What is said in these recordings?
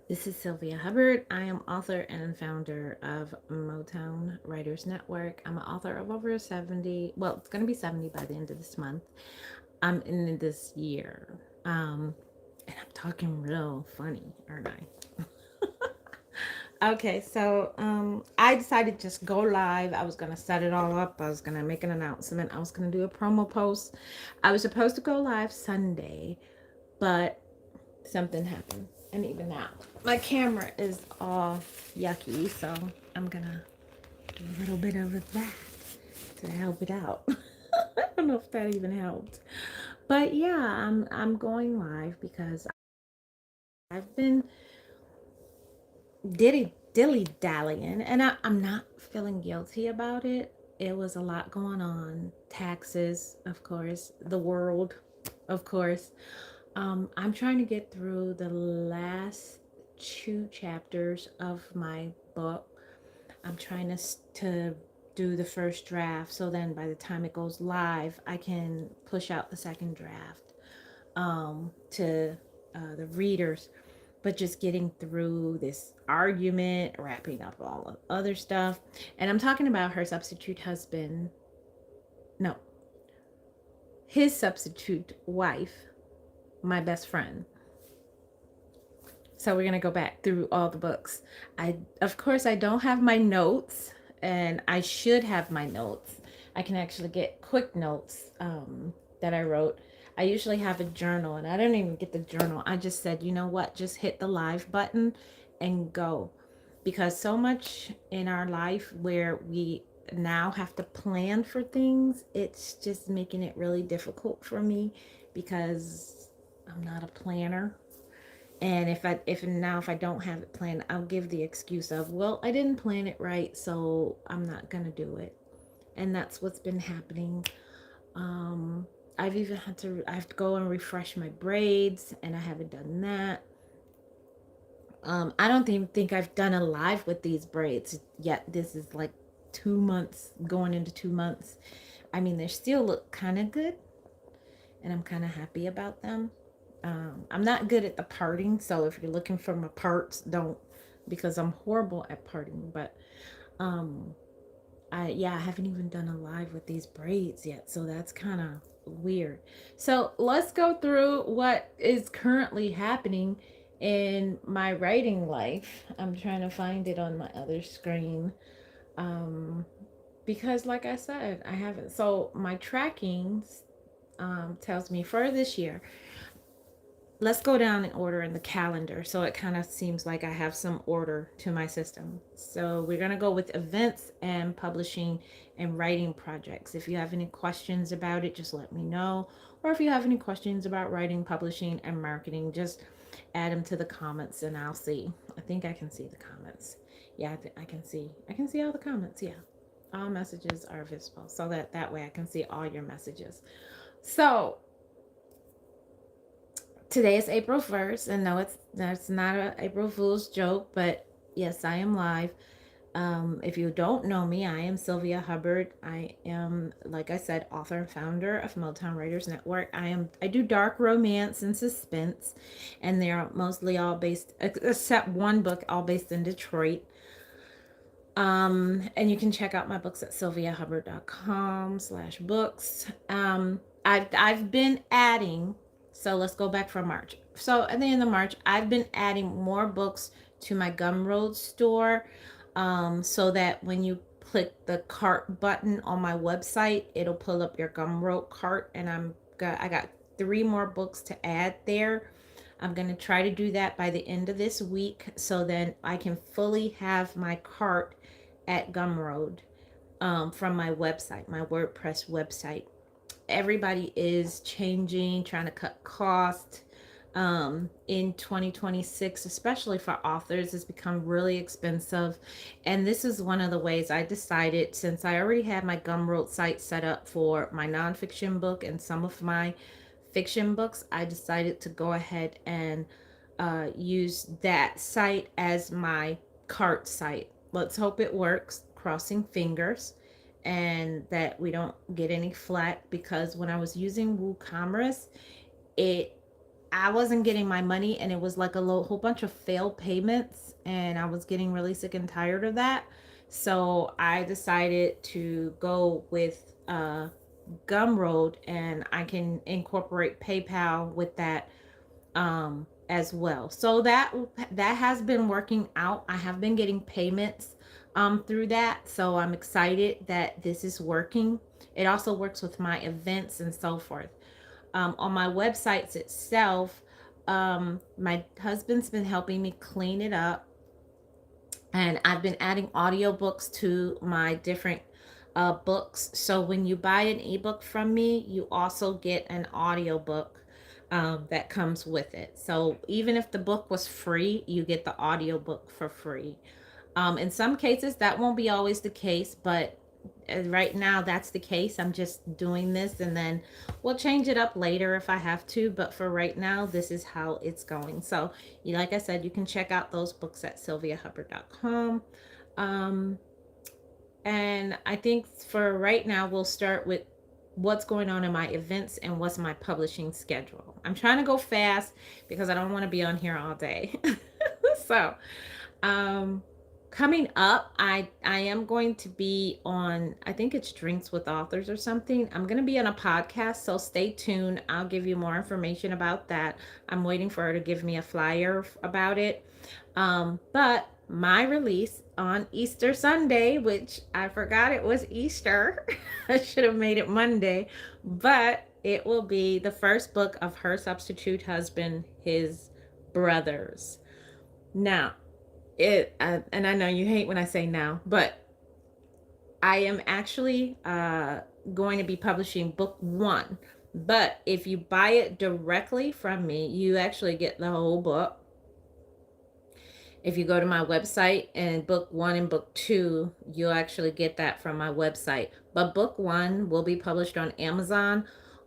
This is Sylvia Hubbard. I am author and founder of Motown Writers Network. I'm an author of over 70, well, it's going to be 70 by the end of this month. I'm in this year. And I'm talking real funny, aren't I? Okay, so I decided to just go live. I was gonna set it all up. I was gonna make an announcement. I was gonna do a promo post. I was supposed to go live Sunday, but something happened. And even now, my camera is all yucky, so I'm gonna do a little bit of that to help it out. I don't know if that even helped, but yeah, I'm going live because I've been dilly dallying, and I'm not feeling guilty about it. It was a lot going on, taxes, of course, the world, of course. I'm trying to get through the last two chapters of my book. I'm trying to do the first draft so then by the time it goes live, I can push out the second draft to the readers. But just getting through this argument, wrapping up all the other stuff. And I'm talking about her substitute husband. No, his substitute wife, my best friend. So we're gonna go back through all the books. Of course, I don't have my notes, and I should have my notes. I can actually get quick notes that I wrote. I usually have a journal, and I don't even get the journal. I just said, you know what? Just hit the live button and go, because so much in our life where we now have to plan for things, it's just making it really difficult for me because I'm not a planner. And if I don't have it planned, I'll give the excuse of, well, I didn't plan it right, so I'm not gonna do it. And that's what's been happening. Um, I have to go and refresh my braids, and I haven't done that. I don't even think I've done a live with these braids yet. This is like 2 months, going into 2 months. I mean, they still look kind of good, and I'm kind of happy about them. I'm not good at the parting, so if you're looking for my parts, don't, because I'm horrible at parting. But um, I haven't even done a live with these braids yet, so that's kind of weird. So let's go through what is currently happening in my writing life. I'm trying to find it on my other screen. Um, because like I said, I haven't. So my tracking tells me for this year, let's go down in order in the calendar so it kind of seems like I have some order to my system. So we're going to go with events and publishing and writing projects. If you have any questions about it, just let me know. Or if you have any questions about writing, publishing, and marketing, just add them to the comments and I'll see. I think I can see the comments. Yeah, I can see all the comments. Yeah. All messages are visible so that way I can see all your messages. So, today is April 1st, and no, that's not a April Fool's joke, but yes, I am live. If you don't know me, I am Sylvia Hubbard. I am, like I said, author and founder of Motown Writers Network. I do dark romance and suspense, and they're mostly all based, except one book, all based in Detroit. And you can check out my books at sylviahubbard.com/books. I've been adding, so let's go back from March. So at the end of March, I've been adding more books to my Gumroad store, so that when you click the cart button on my website, it'll pull up your Gumroad cart, and I got 3 more books to add there. I'm going to try to do that by the end of this week so then I can fully have my cart at Gumroad, from my website, my WordPress website. Everybody is changing, trying to cut costs. In 2026, especially for authors, it's become really expensive. And this is one of the ways I decided, since I already had my Gumroad site set up for my nonfiction book and some of my fiction books, I decided to go ahead and use that site as my cart site. Let's hope it works, crossing fingers, and that we don't get any flack, because when I was using WooCommerce, it I wasn't getting my money, and it was like a whole bunch of failed payments, and I was getting really sick and tired of that. So I decided to go with Gumroad, and I can incorporate PayPal with that as well. So that has been working out. I have been getting payments through that. So I'm excited that this is working. It also works with my events and so forth. On my websites itself, my husband's been helping me clean it up, and I've been adding audiobooks to my different books. So when you buy an ebook from me, you also get an audiobook that comes with it. So even if the book was free, you get the audiobook for free. In some cases, that won't be always the case, but right now that's the case. I'm just doing this, and then we'll change it up later if I have to. But for right now, this is how it's going. So, like I said, you can check out those books at sylviahubbard.com. Um, and I think for right now, we'll start with what's going on in my events and what's my publishing schedule. I'm trying to go fast because I don't want to be on here all day. So, um, coming up, I am going to be on, I think it's Drinks with Authors or something. I'm going to be on a podcast, so stay tuned. I'll give you more information about that. I'm waiting for her to give me a flyer about it. But my release on Easter Sunday, which I forgot it was Easter. I should have made it Monday, but it will be the first book of Her Substitute Husband, His Brothers. Now, and I know you hate when I say now, but I am actually going to be publishing book one. But if you buy it directly from me, you actually get the whole book. If you go to my website, and book one and book two, you'll actually get that from my website. But book one will be published on Amazon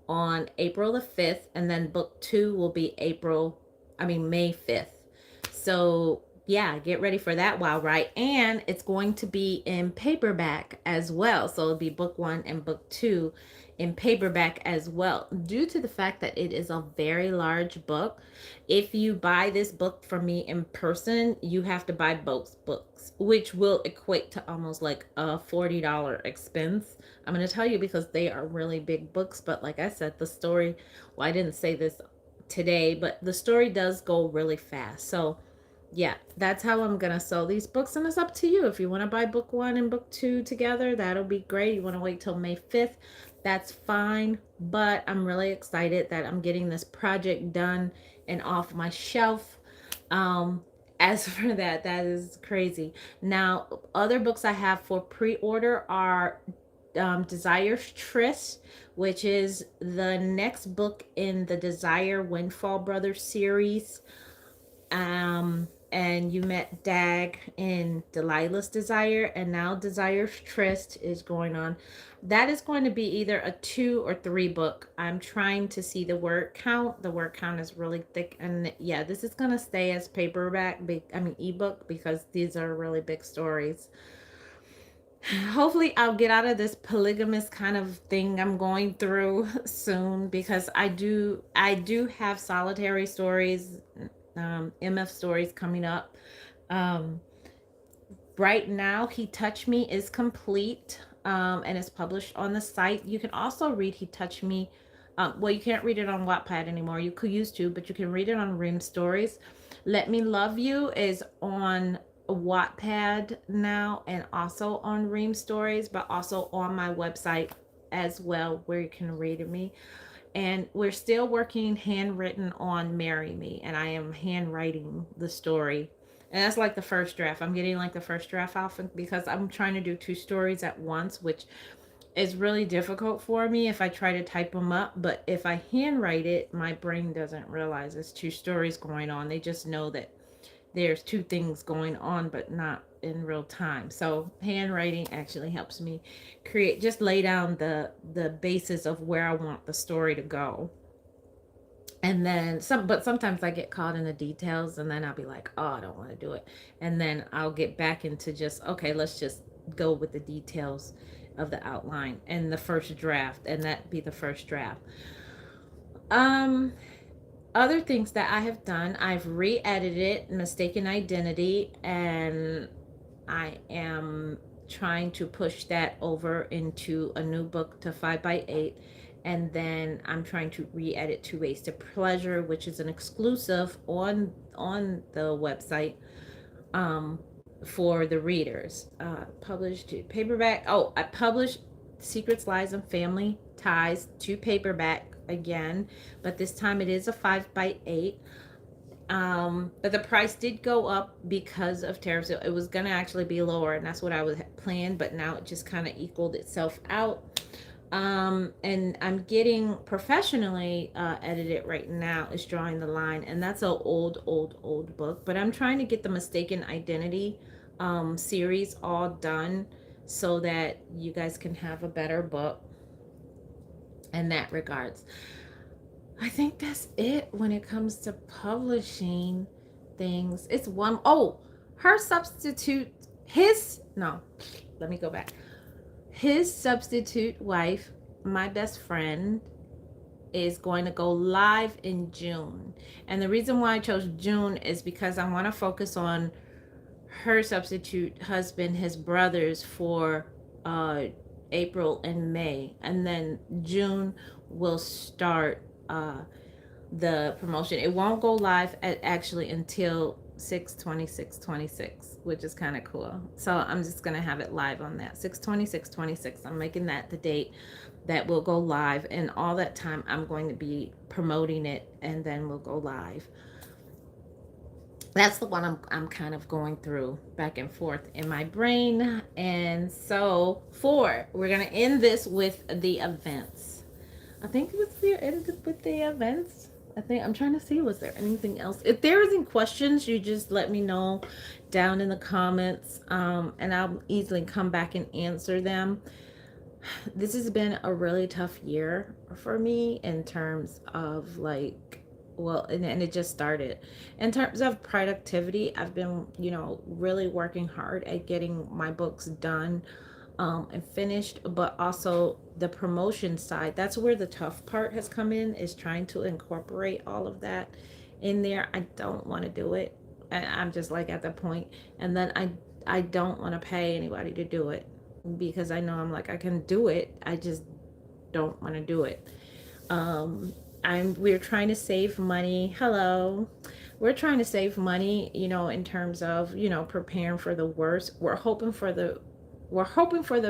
on April the 5th, and then book two will be May 5th. So yeah, get ready for that, while right? And it's going to be in paperback as well. So it'll be book one and book two in paperback as well, due to the fact that it is a very large book. If you buy this book from me in person, you have to buy both books, which will equate to almost like a $40 expense. I'm going to tell you because they are really big books. But like I said, the story, well, I didn't say this today, but the story does go really fast. So yeah, that's how I'm gonna sell these books, and it's up to you. If you want to buy book one and book two together, that'll be great. You want to wait till May 5th, that's fine. But I'm really excited that I'm getting this project done and off my shelf. As for that is crazy. Now, other books I have for pre-order are Desire's Tryst, which is the next book in the Desire Windfall Brothers series. And you met Dag in Delilah's Desire, and now Desire's Tryst is going on. That is going to be either a 2 or 3 book. I'm trying to see the word count. The word count is really thick, and yeah, this is going to stay as paperback, ebook, because these are really big stories. Hopefully I'll get out of this polygamous kind of thing I'm going through soon, because I do have solitary stories, MF stories coming up. Right now, He Touched Me is complete, and it's published on the site. You can also read He Touched Me. Well, you can't read it on Wattpad anymore. You could used to, but you can read it on Ream Stories. Let Me Love You is on Wattpad now, and also on Ream Stories, but also on my website as well, where you can read me. And we're still working handwritten on Marry Me, and I am handwriting the story. And that's like the first draft. I'm getting like the first draft off because I'm trying to do 2 stories at once, which is really difficult for me if I try to type them up. But if I handwrite it, my brain doesn't realize there's 2 stories going on. They just know that there's 2 things going on, but not in real time. So handwriting actually helps me lay down the basis of where I want the story to go. And then but sometimes I get caught in the details, and then I'll be like, oh, I don't want to do it. And then I'll get back into just, okay, let's just go with the details of the outline and the first draft, and that be the first draft. other things that I have done, I've re-edited Mistaken Identity, and I am trying to push that over into a new book to 5 by 8. And then I'm trying to re-edit Two Ways to Pleasure, which is an exclusive on the website, um, for the readers. Published to paperback. Oh, I published Secrets, Lies, and Family Ties to paperback again, but this time it is a 5 by 8. But the price did go up because of tariffs. It was gonna actually be lower, and that's what I was planned, but now it just kind of equaled itself out. And I'm getting professionally edited right now is Drawing the Line, and that's an old book, but I'm trying to get the Mistaken Identity series all done so that you guys can have a better book in that regards. I think that's it when it comes to publishing things. It's one, oh, her substitute, his, no, let me go back. His substitute wife, my best friend, is going to go live in June. And the reason why I chose June is because I want to focus on her substitute husband, his brothers, for April and May. And then June will start the promotion. It won't go live actually until 6/26/26, which is kind of cool. So I'm just gonna have it live on that 6/26/26. I'm making that the date that will go live, and all that time I'm going to be promoting it, and then we'll go live. That's the one I'm kind of going through back and forth in my brain. And so we're gonna end this with the events. I think it was the ended with the events. I think I'm trying to see, was there anything else? If there is any questions, you just let me know down in the comments, and I'll easily come back and answer them. This has been a really tough year for me in terms of like, well, and it just started. In terms of productivity, I've been, really working hard at getting my books done and finished, but also the promotion side. That's where the tough part has come in, is trying to incorporate all of that in there. I don't want to do it. I'm just like at the point, and then I don't want to pay anybody to do it, because I know I'm like, I can do it. I just don't want to do it. We're trying to save money. Hello. We're trying to save money, in terms of, preparing for the worst. We're hoping for the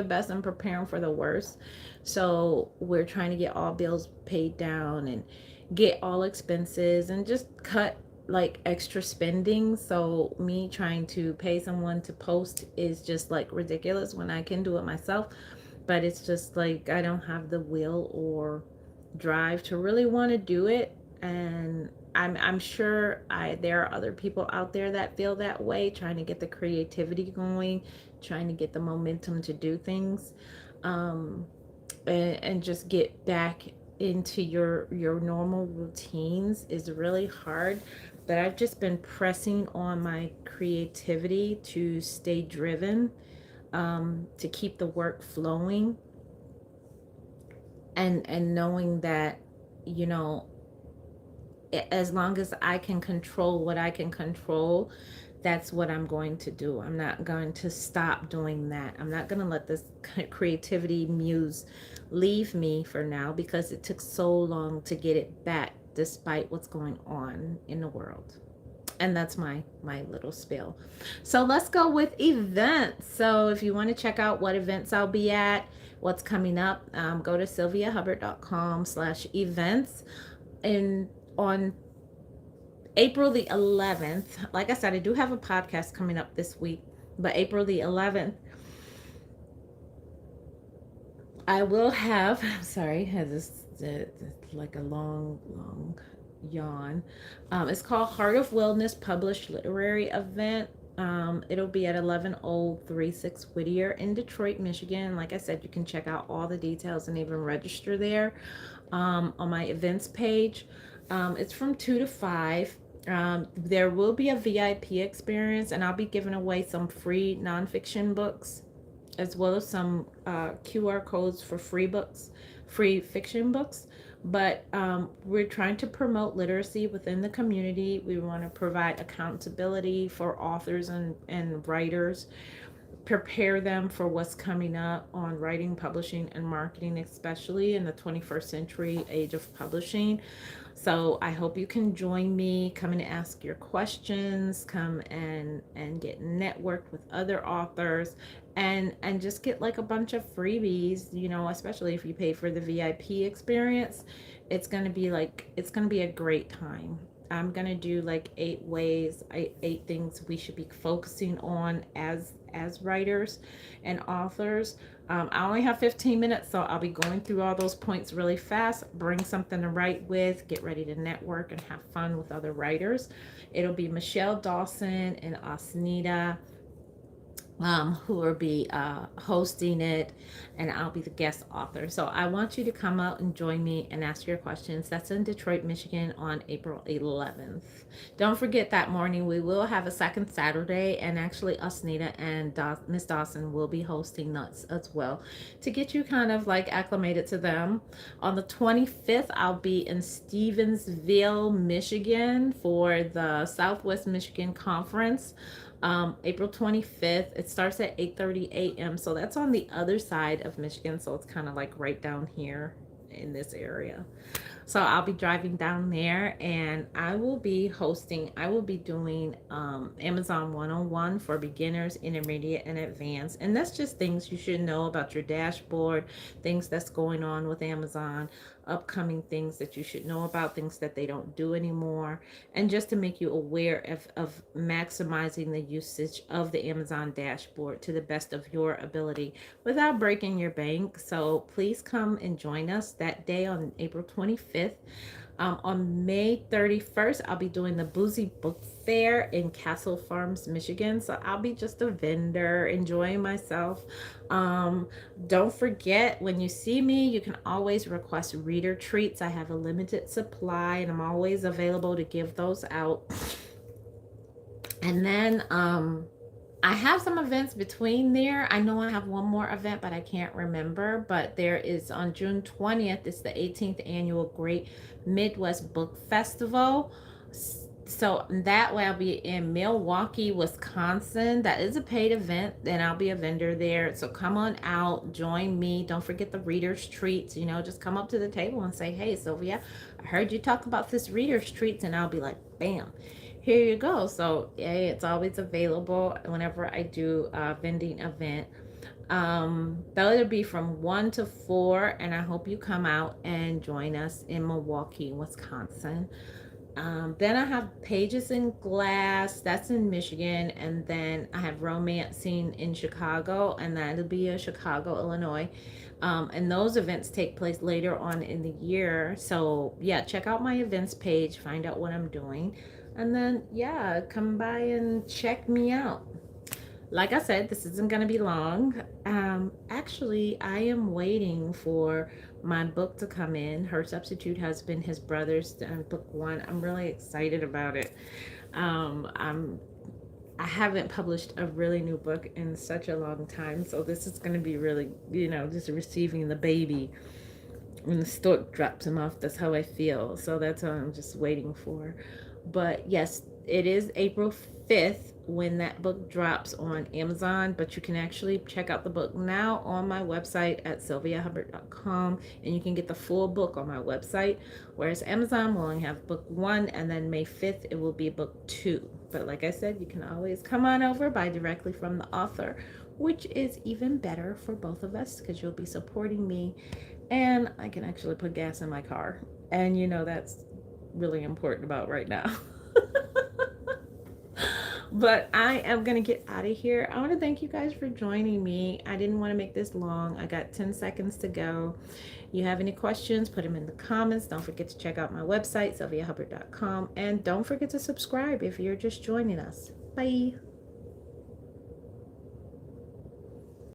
best and preparing for the worst. So we're trying to get all bills paid down and get all expenses and just cut like extra spending. So me trying to pay someone to post is just like ridiculous when I can do it myself. But it's just like I don't have the will or drive to really want to do it. And I'm sure there are other people out there that feel that way, trying to get the creativity going, trying to get the momentum to do things, and just get back into your normal routines is really hard. But I've just been pressing on my creativity to stay driven, to keep the work flowing, and knowing that, as long as I can control what I can control, that's what I'm going to do. I'm not going to stop doing that. I'm not going to let this creativity muse leave me for now, because it took so long to get it back despite what's going on in the world. And that's my little spill. So let's go with events. So if you want to check out what events I'll be at, what's coming up, go to sylviahubbard.com/events. And on April the 11th, like I said, I do have a podcast coming up this week, but April the 11th, I will have, I'm sorry, has this like a long yawn. It's called Heart of Wellness Published Literary Event. It'll be at 11036 Whittier in Detroit, Michigan. Like I said, you can check out all the details and even register there on my events page. It's from 2 to 5. There will be a VIP experience, and I'll be giving away some free nonfiction books, as well as some QR codes for free fiction books. But we're trying to promote literacy within the community. We want to provide accountability for authors and writers, prepare them for what's coming up on writing, publishing, and marketing, especially in the 21st century age of publishing. So I hope you can join me, come and ask your questions, come and get networked with other authors, and just get like a bunch of freebies, you know, especially if you pay for the VIP experience. It's going to be a great time. I'm going to do like 8 things we should be focusing on as writers and authors. I only have 15 minutes, so I'll be going through all those points really fast. Bring something to write with, get ready to network and have fun with other writers. It'll be Michelle Dawson and Asnita who will be hosting it, and I'll be the guest author. So I want you to come out and join me and ask your questions. That's in Detroit, Michigan on April 11th. Don't forget that morning we will have a second Saturday, and actually Asnita and Miss Dawson will be hosting us as well to get you kind of like acclimated to them. On the 25th, I'll be in Stevensville, Michigan for the Southwest Michigan Conference. April 25th. It starts at 8:30 a.m. So that's on the other side of Michigan. So it's kind of like right down here in this area. So I'll be driving down there, and I will be doing Amazon 101 for beginners, intermediate, and advanced. And that's just things you should know about your dashboard, things that's going on with Amazon, upcoming things that you should know about, things that they don't do anymore, and just to make you aware of maximizing the usage of the Amazon dashboard to the best of your ability without breaking your bank. So please come and join us that day on April 25th. On May 31st, I'll be doing the Boozy Book Fair in Castle Farms, Michigan. So I'll be just a vendor enjoying myself. Don't forget, when you see me, you can always request reader treats. I have a limited supply, and I'm always available to give those out. And then I have some events between there. I know I have one more event, but I can't remember. But there is on June 20th, it's the 18th annual Great Midwest Book Festival. So that way I'll be in Milwaukee, Wisconsin. That is a paid event, and I'll be a vendor there. So come on out, join me. Don't forget the reader's treats. You know, just come up to the table and say, "Hey, Sylvia, I heard you talk about this reader's treats," and I'll be like, "Bam, here you go." So yeah, it's always available whenever I do a vending event. That'll be from 1 to 4, and I hope you come out and join us in Milwaukee, Wisconsin. Then I have Pages in Glass, that's in Michigan, and then I have Romancing in Chicago, and that'll be in Chicago, Illinois. And those events take place later on in the year. So yeah, check out my events page, find out what I'm doing, and then yeah, come by and check me out. Like I said, this isn't going to be long. Actually, I am waiting for my book to come in. Her Substitute Husband, His Brothers, book 1. I'm really excited about it. I haven't published a really new book in such a long time, so this is going to be really, just receiving the baby when the stork drops him off. That's how I feel. So that's what I'm just waiting for. But yes, it is April 5th when that book drops on Amazon, but you can actually check out the book now on my website at sylviahubbard.com, and you can get the full book on my website, whereas Amazon will only have book 1, and then May 5th it will be book 2. But like I said, you can always come on over, buy directly from the author, which is even better for both of us because you'll be supporting me, and I can actually put gas in my car, and that's really important about right now. But I am going to get out of here. I want to thank you guys for joining me. I didn't want to make this long. I got 10 seconds to go. You have any questions, put them in the comments. Don't forget to check out my website, sylviahubbard.com. And don't forget to subscribe if you're just joining us. Bye.